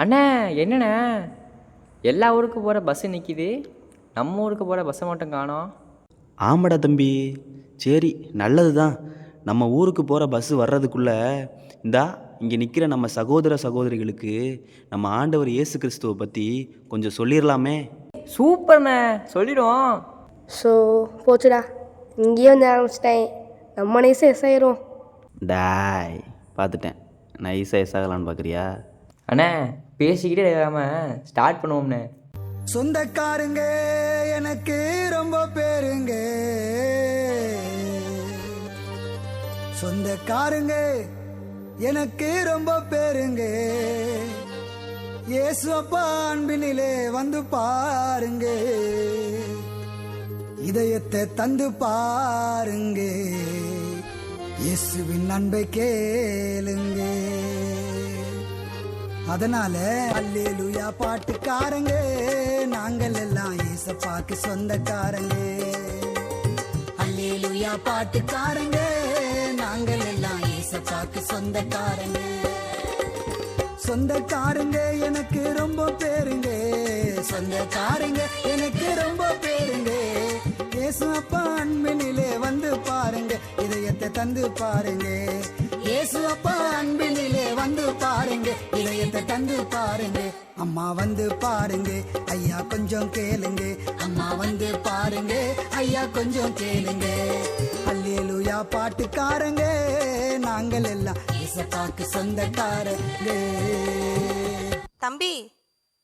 அண்ணே என்னண்ணே எல்லா ஊருக்கு போகிற பஸ்ஸு நிற்கிது, நம்ம ஊருக்கு போகிற பஸ்ஸை மட்டும் காணோம். ஆமாடா தம்பி, சரி நல்லது தான். நம்ம ஊருக்கு போகிற பஸ்ஸு வர்றதுக்குள்ளே இந்தா இங்கே நிற்கிற நம்ம சகோதர சகோதரிகளுக்கு நம்ம ஆண்டவர் இயேசு கிறிஸ்துவை பற்றி கொஞ்சம் சொல்லிடலாமே. சூப்பர்ண்ணே, சொல்லிடுவோம். ஸோ போச்சுடா, இங்கேயே வந்து ஆரம்பிச்சிட்டேன். நம்ம நைஸாக எஸ் ஆயிரும். டாய் பார்த்துட்டேன், நைஸாக எஸ் ஆகலான்னு பார்க்குறியா? அண்ணே பேசிக்கிட்டே இல்லாமல் ஸ்டார்ட் பண்ணுவோம்ண்ணே. சொந்தக்காரங்க எனக்கு ரொம்ப பேருங்க, சொந்தக்காரங்க எனக்கு ரொம்ப பேருங்க. இயேசு அப்பா அன்பினிலே வந்து பாருங்க, இதயத்தை தந்து பாருங்க, இயேசுவின் அன்பை கேளுங்க. அதனால அல்லேலூயா பாட்டுக்காரங்க, நாங்கள் எல்லாம் ஏசப்பாக்கு சொந்தக்காரங்க. அல்லேலூயா பாட்டுக்காரங்க, நாங்கள் எல்லாம் ஏசப்பாக்கு சொந்தக்காரங்க. சொந்தக்காரங்க எனக்கு ரொம்ப பேருங்க, சொந்தக்காரங்க எனக்கு ரொம்ப பேருங்க. இயேசு அப்பா அன்பினிலே வந்து பாருங்க, இதயத்தை தந்து பாருங்க. இயேசு அப்பா அன்பினிலே வந்து பாருங்க, இதயத்தை தந்து பாருங்க. அம்மா வந்து பாருங்க, ஐயா கொஞ்சம் கேளுங்க. அம்மா வந்து பாருங்க, ஐயா கொஞ்சம் கேளுங்க. அல்லேலூயா பாட்டுக்காரங்க, நாங்கள் எல்லாம் இயேசுவுக்கு சொந்தக்காரங்க. தம்பி,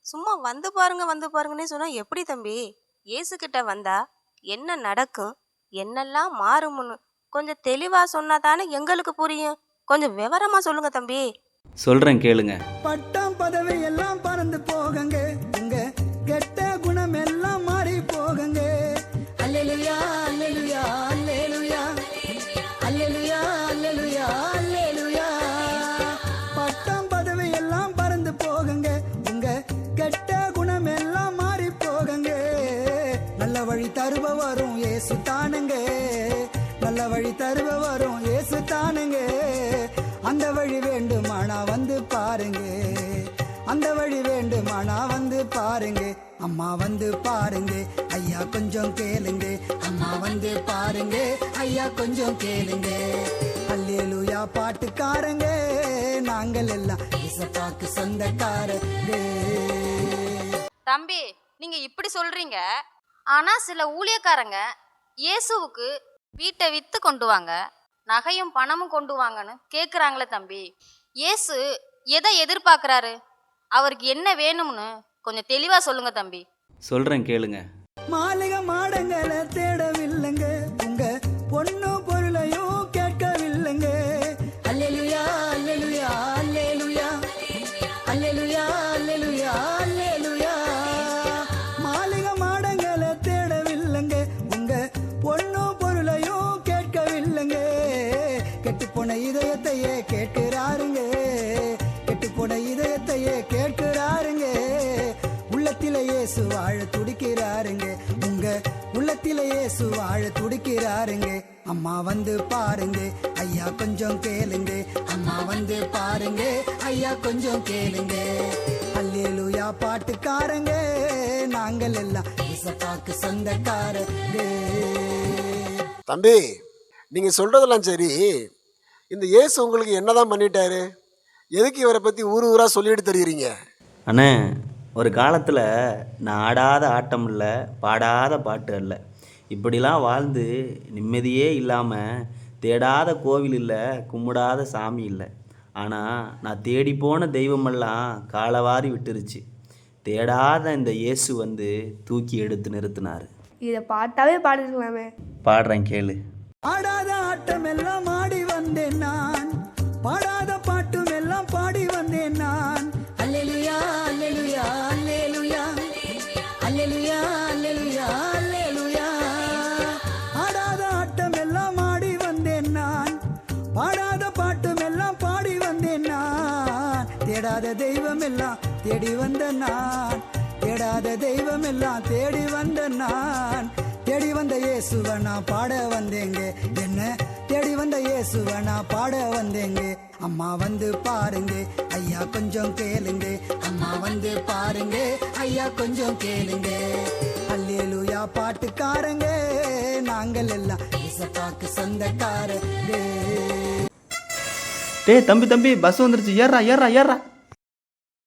சும்மா வந்து பாருங்கன்னே சொன்னா எப்படி தம்பி? இயேசுகிட்ட வந்தா என்ன நடக்கும், என்னெல்லாம் மாறும்னு கொஞ்சம் தெளிவா சொன்னா தானே எங்களுக்கு புரியும். கொஞ்சம் விவரமா சொல்லுங்க தம்பி. சொல்கிறேன் கேளுங்க. பட்டம் பதவி எல்லாம் பறந்து போகங்க, உங்க கெட்ட குணம் எல்லாம் மாறி போகங்க. அல்லேலூயா அல்லேலூயா அல்லேலூயா அல்லேலூயா அல்லேலூயா அல்லேலூயா. பட்டம் பதவி எல்லாம் பறந்து போகங்க, உங்க கெட்ட குணம் எல்லாம் மாறி போகங்க. நல்ல வழி தருபவரும் இயேசு தானுங்க, நல்ல வழி தருபவரும் இயேசு தானுங்க. அந்த வழி வேண்டுமானா வந்து பாருங்க, அந்த வழி வேண்டுமானா வந்து பாருங்க. அம்மா வந்து பாருங்க, ஐயா கொஞ்சம் கேளுங்க. அம்மா வந்து பாருங்க, ஐயா கொஞ்சம் கேளுங்க. அல்லேலூயா பாட்டுக்காரங்க, நாங்கள் எல்லாம் இயேசுவுக்கு சொந்தக்காரங்க. தம்பி, நீங்க இப்படி சொல்றீங்க, ஆனா சில ஊழியக்காரங்க இயேசுவுக்கு வீட்டை வித்து கொண்டு வாங்க, நகையும் பணமும் கொண்டு வாங்கன்னு கேட்குறாங்களே தம்பி. இயேசு எதை எதிர்பார்க்குறாரு, அவருக்கு என்ன வேணும்னு கொஞ்சம் தெளிவாக சொல்லுங்க தம்பி. சொல்கிறேன் கேளுங்க. மாளிகை மாடங்களை தேடவில்லைங்க, உங்க பொண்ணு பொருளையும் கேட்கவில்லைங்க. அல்லேலூயா அல்லேலூயா அல்லேலூயா அல்லேலூயா அல்லேலூயா அல்லேலூயா. மாளிகை மாடங்களை தேடவில்லைங்க, உங்க பொண்ணு பொருளையும் கேட்கவில்லைங்க. கெட்டுப்போன இதயத்தையே கேட்கிறாருங்க, கெட்டுப்போன இதயத்தையே கேட்கிறாருங்க. உள்ளத்திலே இயேசு வாழ துடிக்கிறாருங்க, உங்க உள்ளத்திலே இயேசு வாழ துடிக்கிறாருங்க. அம்மா வந்து பாருங்க, ஐயா கொஞ்சம் கேளுங்க. அம்மா வந்து பாருங்க, ஐயா கொஞ்சம் கேளுங்க. அல்லேலூயா பாட்டுக்காரங்க, நாங்கள் எல்லாம் இயேசுவுக்கு சொந்தக்காரங்க. தம்பி, நீங்க சொல்றதெல்லாம் சரி, இந்த இயேசு உங்களுக்கு என்னதான் பண்ணிட்டாரு? எதுக்கு இவரை பத்தி ஊர் ஊரா சொல்லிட்டு தெரியுறீங்க? அண்ணே, ஒரு காலத்தில் நான் ஆடாத ஆட்டம் இல்லை, பாடாத பாட்டு அல்ல, இப்படிலாம் வாழ்ந்து நிம்மதியே இல்லாமல் தேடாத கோவில் இல்லை, கும்பிடாத சாமி இல்லை. ஆனால் நான் தேடி போன தெய்வமெல்லாம் காலவாரி விட்டுருச்சு. தேடாத இந்த இயேசு வந்து தூக்கி எடுத்து நிறுத்தினார். இதை பாட்டாவே பாடிருக்கலாமே. பாடுறேன் கேளு. ஆடாத ஆட்டம் எல்லாம் ஆடி வந்தேன் நான், பாடாத பாட்டும் எல்லாம் பாடி வந்தேன் நான். அல்லேலூயா அல்லேலூயா அல்லேலூயா அல்லேலூயா அல்லேலூயா அல்லேலூயா. ஆடாத ஆட்டம் எல்லாம் ஆடி வந்தேன் நான், பாடாத பாட்டும் எல்லாம் பாடி வந்தேன் நான். தேடாத தெய்வம் எல்லாம் தேடி வந்த நான், தேடாத தெய்வம் எல்லாம் தேடி வந்த நான். தேடி வந்த இயேசுவை நான் பாட வந்தேங்க, என்ன தேடி வந்த இயேசுவை நான் பாட வந்தேங்க. அம்மா வந்து பாருங்க, ஐயா கொஞ்சம் கேளுங்க. அம்மா கொஞ்சம் கேளுங்க. அல்லேலூயா பாட்டுக்காரங்க நாங்கள் எல்லாம் இயேசப்பாக்கு சொந்தக்காரங்க. டேய் தம்பி பஸ் வந்துருச்சு, ஏறா ஏறா ஏறா.